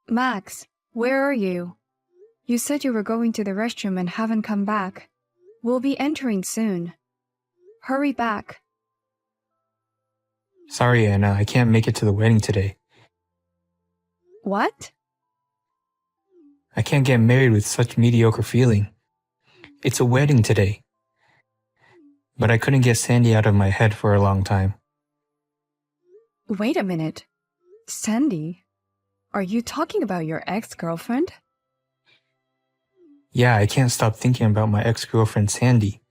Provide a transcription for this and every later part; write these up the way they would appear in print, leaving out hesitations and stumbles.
Max, where are you? You said you were going to the restroom and haven't come back. We'll be entering soon. Hurry back. Sorry, Anna, I can't make it to the wedding today. What? I can't get married with such mediocre feeling. It's a wedding today. But I couldn't get Sandy out of my head for a long time. Wait a minute. Sandy? Are you talking about your ex-girlfriend? Yeah, I can't stop thinking about my ex-girlfriend Sandy.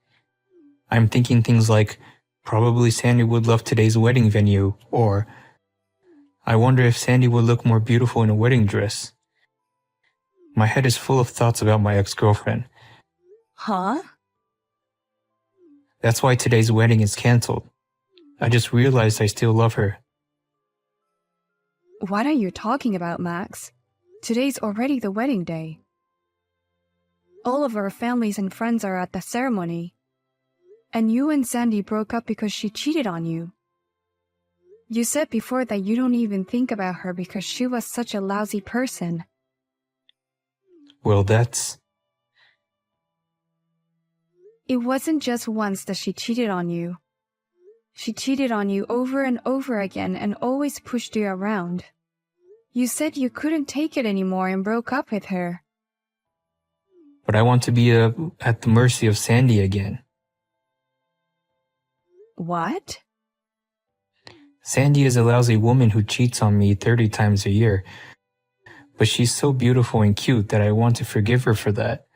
I'm thinking things like, probably Sandy would love today's wedding venue, or I wonder if Sandy would look more beautiful in a wedding dress. My head is full of thoughts about my ex-girlfriend. Huh? That's why today's wedding is canceled. I just realized I still love her. What are you talking about, Max? Today's already the wedding day. All of our families and friends are at the ceremony. And you and Sandy broke up because she cheated on you. You said before that you don't even think about her because she was such a lousy person. Well, that's... It wasn't just once that she cheated on you. She cheated on you over and over again and always pushed you around. You said you couldn't take it anymore and broke up with her. But I want to be at the mercy of Sandy again. What? Sandy is a lousy woman who cheats on me 30 times a year. But she's so beautiful and cute that I want to forgive her for that,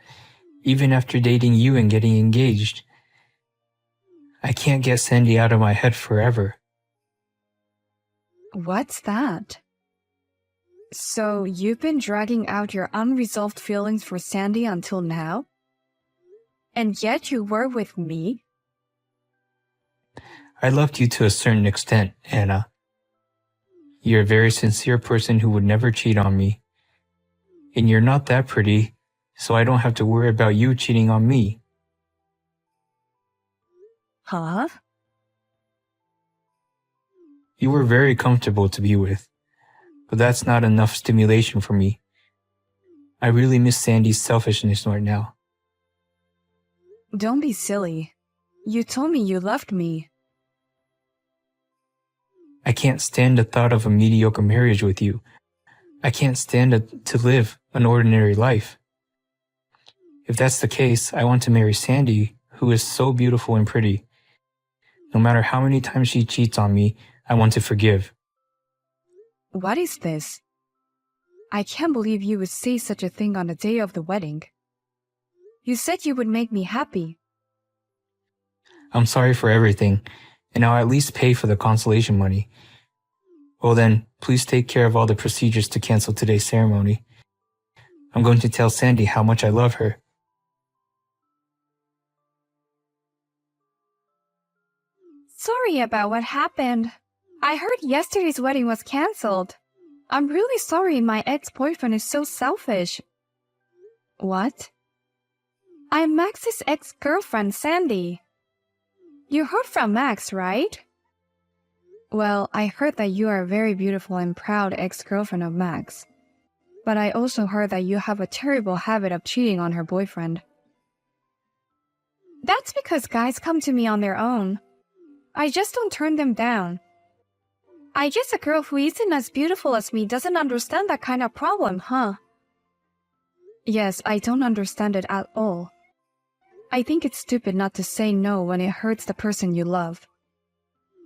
even after dating you and getting engaged. I can't get Sandy out of my head forever. What's that? So you've been dragging out your unresolved feelings for Sandy until now? And yet you were with me? I loved you to a certain extent, Anna. You're a very sincere person who would never cheat on me. And you're not that pretty, so I don't have to worry about you cheating on me. Huh? You were very comfortable to be with, but that's not enough stimulation for me. I really miss Sandy's selfishness right now. Don't be silly. You told me you loved me. I can't stand the thought of a mediocre marriage with you. I can't stand to live an ordinary life. If that's the case, I want to marry Sandy, who is so beautiful and pretty. No matter how many times she cheats on me, I want to forgive. What is this? I can't believe you would say such a thing on the day of the wedding. You said you would make me happy. I'm sorry for everything, and I'll at least pay for the consolation money. Well then, please take care of all the procedures to cancel today's ceremony. I'm going to tell Sandy how much I love her. Sorry about what happened. I heard yesterday's wedding was cancelled. I'm really sorry my ex-boyfriend is so selfish. What? I'm Max's ex-girlfriend, Sandy. You heard from Max, right? Well, I heard that you are a very beautiful and proud ex-girlfriend of Max. But I also heard that you have a terrible habit of cheating on her boyfriend. That's because guys come to me on their own. I just don't turn them down. I guess a girl who isn't as beautiful as me doesn't understand that kind of problem, huh? Yes, I don't understand it at all. I think it's stupid not to say no when it hurts the person you love.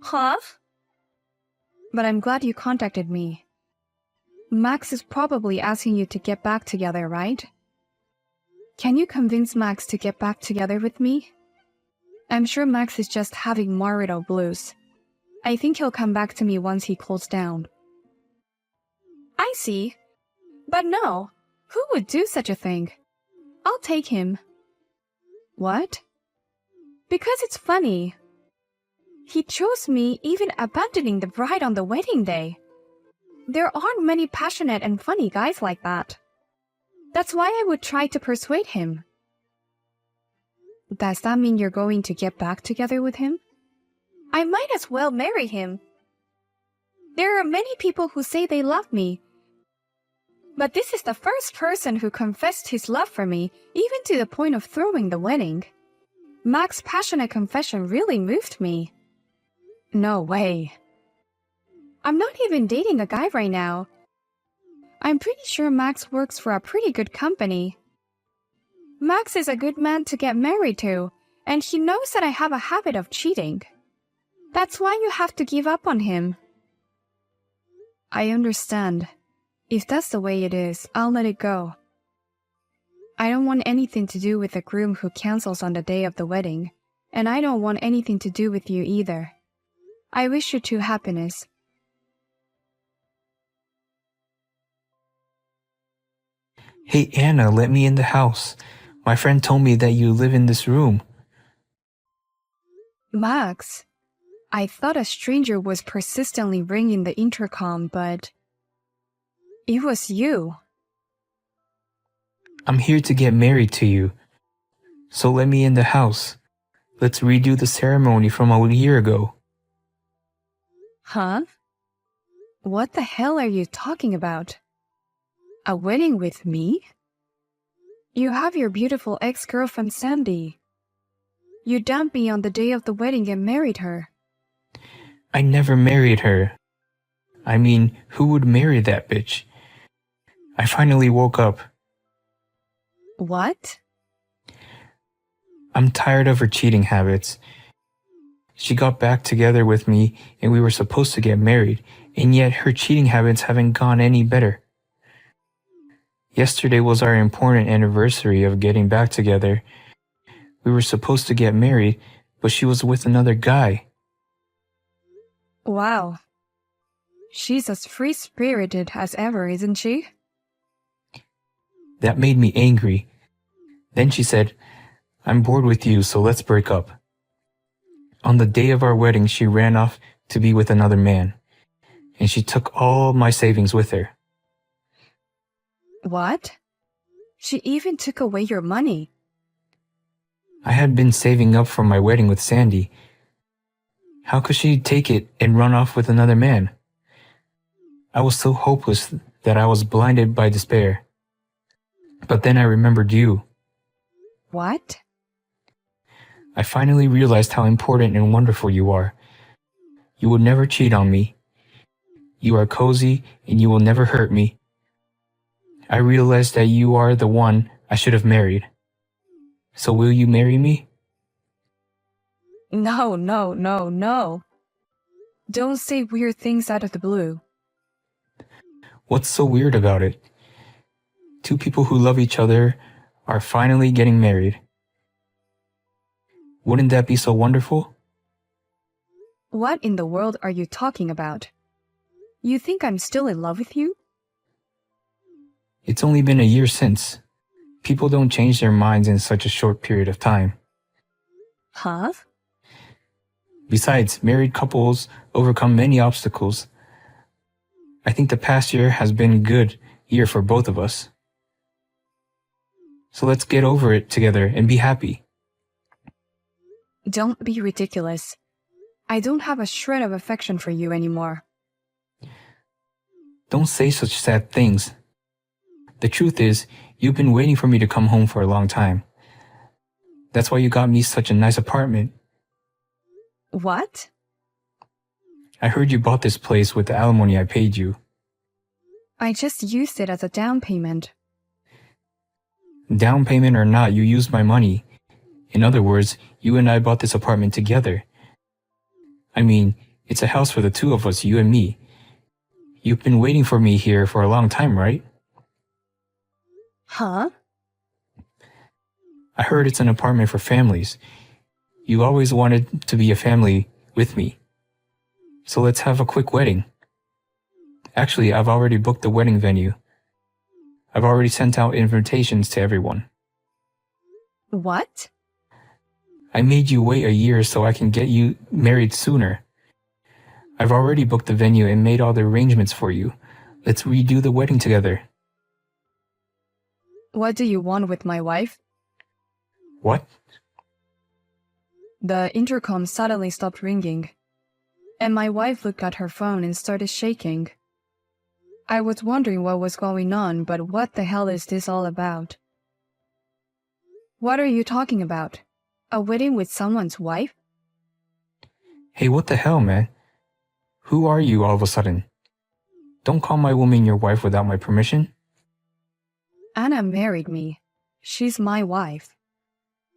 Huh? But I'm glad you contacted me. Max is probably asking you to get back together, right? Can you convince Max to get back together with me? I'm sure Max is just having marital blues. I think he'll come back to me once he cools down. I see. But no, who would do such a thing? I'll take him. What? Because it's funny. He chose me even abandoning the bride on the wedding day. There aren't many passionate and funny guys like that. That's why I would try to persuade him. Does that mean you're going to get back together with him? I might as well marry him. There are many people who say they love me, But this is the first person who confessed his love for me, even to the point of throwing the wedding. Max's passionate confession really moved me. No way. I'm not even dating a guy right now. I'm pretty sure Max works for a pretty good company. Max is a good man to get married to, and he knows that I have a habit of cheating. That's why you have to give up on him. I understand. If that's the way it is, I'll let it go. I don't want anything to do with the groom who cancels on the day of the wedding, and I don't want anything to do with you either. I wish you two happiness. Hey Anna, let me in the house. My friend told me that you live in this room. Max, I thought a stranger was persistently ringing the intercom, but it was you. I'm here to get married to you. So let me in the house. Let's redo the ceremony from a year ago. Huh? What the hell are you talking about? A wedding with me? You have your beautiful ex-girlfriend Sandy. You dumped me on the day of the wedding and married her. I never married her. I mean, who would marry that bitch? I finally woke up. What? I'm tired of her cheating habits. She got back together with me and we were supposed to get married, and yet her cheating habits haven't gone any better. Yesterday was our important anniversary of getting back together. We were supposed to get married, but she was with another guy. Wow. She's as free-spirited as ever, isn't she? That made me angry. Then she said, I'm bored with you, so let's break up. On the day of our wedding, she ran off to be with another man, and she took all my savings with her. What? She even took away your money. I had been saving up for my wedding with Sandy. How could she take it and run off with another man? I was so hopeless that I was blinded by despair. But then I remembered you. What? I finally realized how important and wonderful you are. You would never cheat on me. You are cozy and you will never hurt me. I realized that you are the one I should have married. So will you marry me? No, no, no, no. Don't say weird things out of the blue. What's so weird about it? Two people who love each other are finally getting married. Wouldn't that be so wonderful? What in the world are you talking about? You think I'm still in love with you? It's only been a year since. People don't change their minds in such a short period of time. Huh? Besides, married couples overcome many obstacles. I think the past year has been a good year for both of us. So let's get over it together and be happy. Don't be ridiculous. I don't have a shred of affection for you anymore. Don't say such sad things. The truth is, you've been waiting for me to come home for a long time. That's why you got me such a nice apartment. What? I heard you bought this place with the alimony I paid you. I just used it as a down payment. Down payment or not, you used my money. In other words, you and I bought this apartment together. I mean, it's a house for the two of us, you and me. You've been waiting for me here for a long time, right? Huh? I heard it's an apartment for families. You always wanted to be a family with me. So let's have a quick wedding. Actually, I've already booked the wedding venue. I've already sent out invitations to everyone. What? I made you wait a year so I can get you married sooner. I've already booked the venue and made all the arrangements for you. Let's redo the wedding together. What do you want with my wife? What? The intercom suddenly stopped ringing, and my wife looked at her phone and started shaking. I was wondering what was going on, but what the hell is this all about? What are you talking about? A wedding with someone's wife? Hey, what the hell, man? Who are you all of a sudden? Don't call my woman your wife without my permission. Anna married me. She's my wife.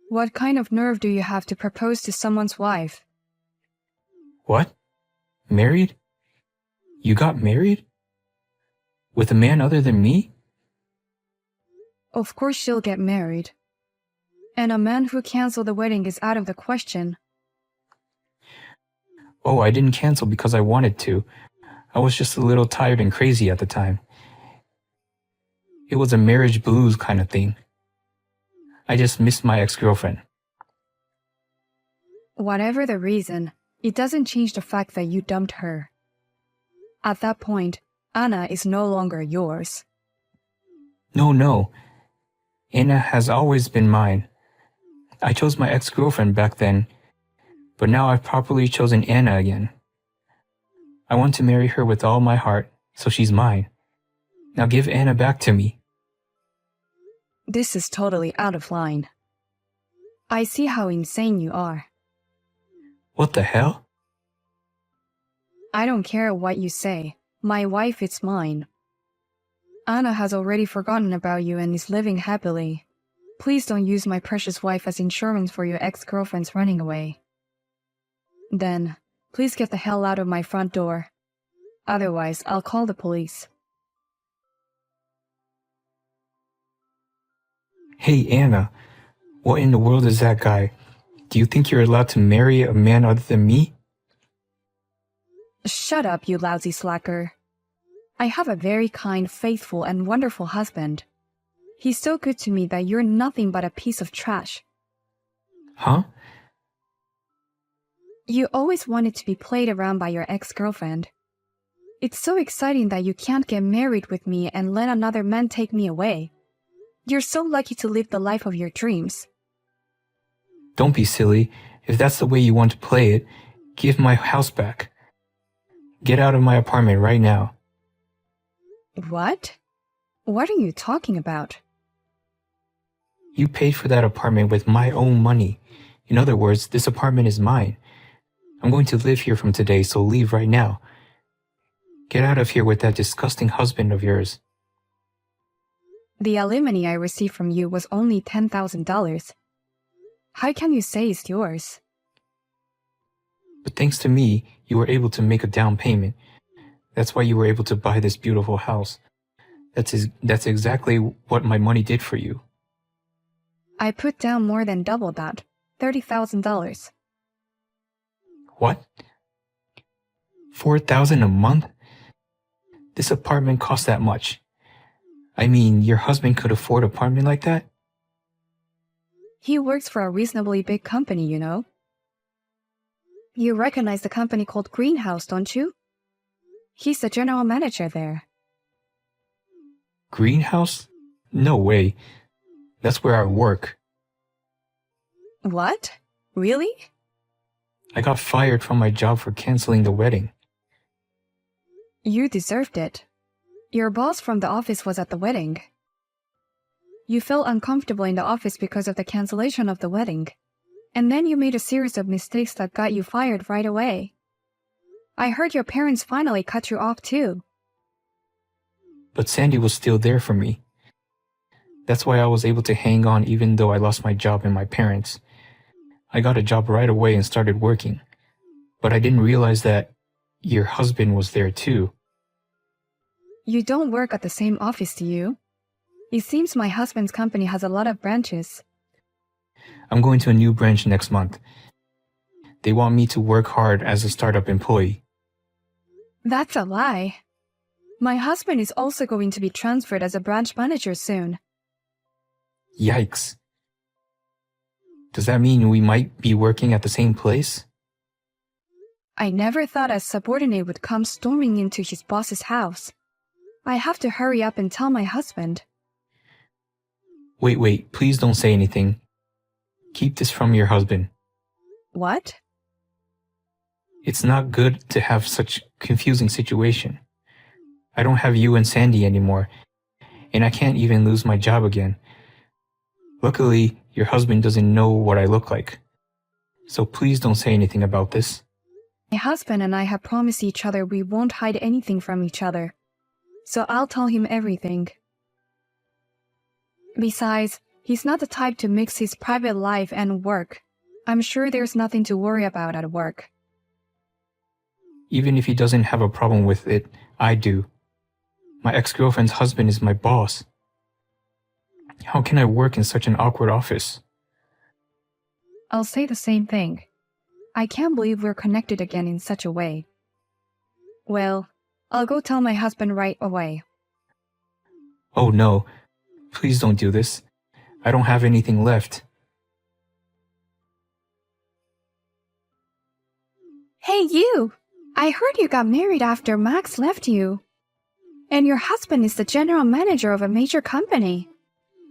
What kind of nerve do you have to propose to someone's wife? What? Married? You got married? With a man other than me? Of course she'll get married. And a man who canceled the wedding is out of the question. Oh, I didn't cancel because I wanted to. I was just a little tired and crazy at the time. It was a marriage blues kind of thing. I just missed my ex-girlfriend. Whatever the reason, it doesn't change the fact that you dumped her. At that point, Anna is no longer yours. No. Anna has always been mine. I chose my ex-girlfriend back then, but now I've properly chosen Anna again. I want to marry her with all my heart, so she's mine. Now give Anna back to me. This is totally out of line. I see how insane you are. What the hell? I don't care what you say. My wife is mine. Anna has already forgotten about you and is living happily. Please don't use my precious wife as insurance for your ex-girlfriend's running away. Then, please get the hell out of my front door. Otherwise, I'll call the police. Hey, Anna, what in the world is that guy? Do you think you're allowed to marry a man other than me? Shut up, you lousy slacker. I have a very kind, faithful, and wonderful husband. He's so good to me that you're nothing but a piece of trash. Huh? You always wanted to be played around by your ex-girlfriend. It's so exciting that you can't get married with me and let another man take me away. You're so lucky to live the life of your dreams. Don't be silly. If that's the way you want to play it, give my house back. Get out of my apartment right now. What? What are you talking about? You paid for that apartment with my own money. In other words, this apartment is mine. I'm going to live here from today, so leave right now. Get out of here with that disgusting husband of yours. The alimony I received from you was only $10,000. How can you say it's yours? But thanks to me, you were able to make a down payment. That's why you were able to buy this beautiful house. That's exactly what my money did for you. I put down more than double that, $30,000. What? $4,000 a month? This apartment costs that much. I mean, your husband could afford an apartment like that? He works for a reasonably big company, you know. You recognize the company called Greenhouse, don't you? He's the general manager there. Greenhouse? No way. That's where I work. What? Really? I got fired from my job for canceling the wedding. You deserved it. Your boss from the office was at the wedding. You felt uncomfortable in the office because of the cancellation of the wedding. And then you made a series of mistakes that got you fired right away. I heard your parents finally cut you off too. But Sandy was still there for me. That's why I was able to hang on even though I lost my job and my parents. I got a job right away and started working. But I didn't realize that your husband was there too. You don't work at the same office, do you? It seems my husband's company has a lot of branches. I'm going to a new branch next month. They want me to work hard as a startup employee. That's a lie. My husband is also going to be transferred as a branch manager soon. Yikes. Does that mean we might be working at the same place? I never thought a subordinate would come storming into his boss's house. I have to hurry up and tell my husband. Wait, please don't say anything. Keep this from your husband. What? It's not good to have such confusing situation. I don't have you and Sandy anymore, and I can't even lose my job again. Luckily, your husband doesn't know what I look like. So please don't say anything about this. My husband and I have promised each other we won't hide anything from each other. So I'll tell him everything. Besides, he's not the type to mix his private life and work. I'm sure there's nothing to worry about at work. Even if he doesn't have a problem with it, I do. My ex-girlfriend's husband is my boss. How can I work in such an awkward office? I'll say the same thing. I can't believe we're connected again in such a way. Well, I'll go tell my husband right away. Oh no, please don't do this. I don't have anything left. Hey you! I heard you got married after Max left you. And your husband is the general manager of a major company.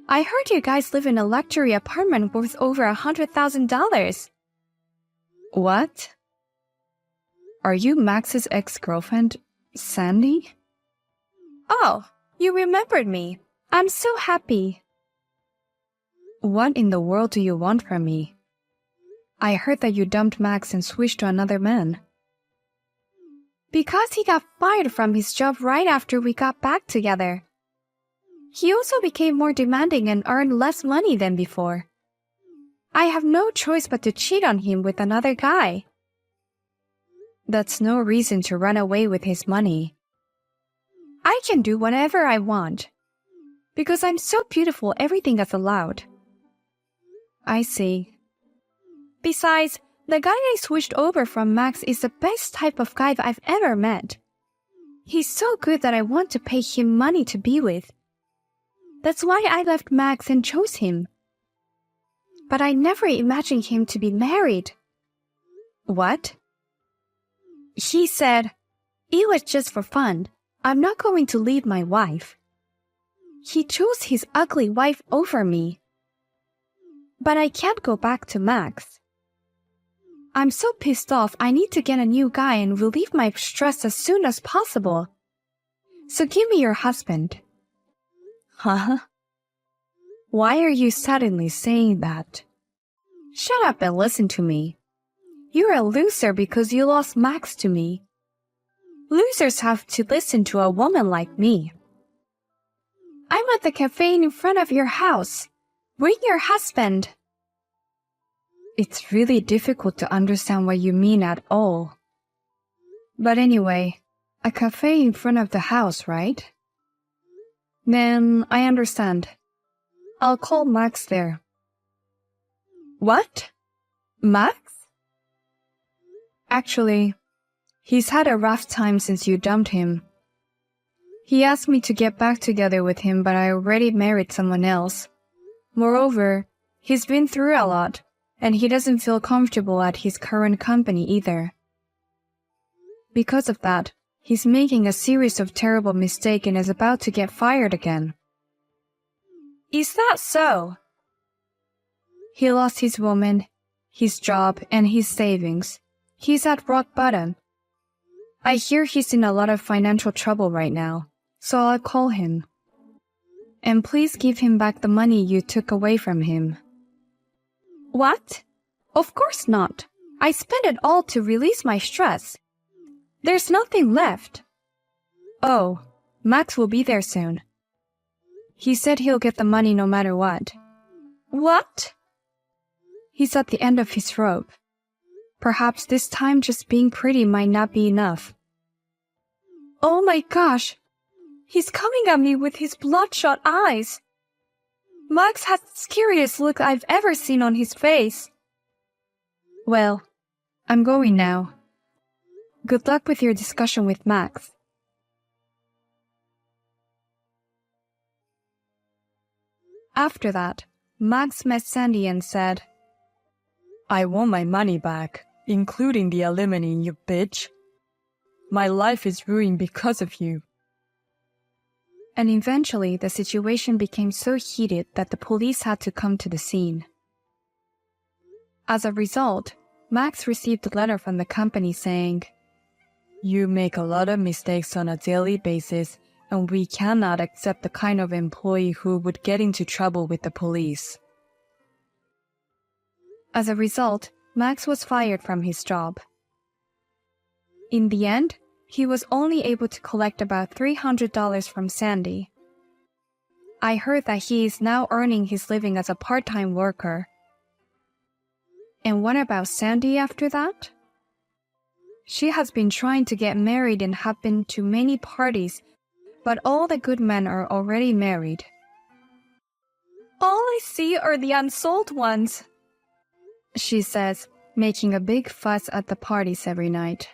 I heard you guys live in a luxury apartment worth over $100,000. What? Are you Max's ex-girlfriend, Sandy? Oh, you remembered me. I'm so happy. What in the world do you want from me? I heard that you dumped Max and switched to another man. Because he got fired from his job right after we got back together. He also became more demanding and earned less money than before. I have no choice but to cheat on him with another guy. That's no reason to run away with his money. I can do whatever I want. Because I'm so beautiful, everything is allowed. I see. Besides, the guy I switched over from Max is the best type of guy I've ever met. He's so good that I want to pay him money to be with. That's why I left Max and chose him. But I never imagined him to be married. What? He said, it was just for fun. I'm not going to leave my wife. He chose his ugly wife over me. But I can't go back to Max. I'm so pissed off I need to get a new guy and relieve my stress as soon as possible. So give me your husband. Huh? Why are you suddenly saying that? Shut up and listen to me. You're a loser because you lost Max to me. Losers have to listen to a woman like me. I'm at the cafe in front of your house. Bring your husband. It's really difficult to understand what you mean at all. But anyway, a cafe in front of the house, right? Then I understand. I'll call Max there. What? Max? Actually, he's had a rough time since you dumped him. He asked me to get back together with him, but I already married someone else. Moreover, he's been through a lot, and he doesn't feel comfortable at his current company either. Because of that, he's making a series of terrible mistakes and is about to get fired again. Is that so? He lost his woman, his job, and his savings. He's at rock bottom. I hear he's in a lot of financial trouble right now, so I'll call him. And please give him back the money you took away from him. What? Of course not. I spent it all to release my stress. There's nothing left. Oh, Max will be there soon. He said he'll get the money no matter what. What? He's at the end of his rope. Perhaps this time just being pretty might not be enough. Oh my gosh! He's coming at me with his bloodshot eyes. Max has the scariest look I've ever seen on his face. Well, I'm going now. Good luck with your discussion with Max. After that, Max met Sandy and said, I want my money back, including the alimony, you bitch. My life is ruined because of you. And eventually, the situation became so heated that the police had to come to the scene. As a result, Max received a letter from the company saying, You make a lot of mistakes on a daily basis, and we cannot accept the kind of employee who would get into trouble with the police. As a result, Max was fired from his job. In the end, he was only able to collect about $300 from Sandy. I heard that he is now earning his living as a part-time worker. And what about Sandy after that? She has been trying to get married and have been to many parties, but all the good men are already married. All I see are the unsold ones, she says, making a big fuss at the parties every night.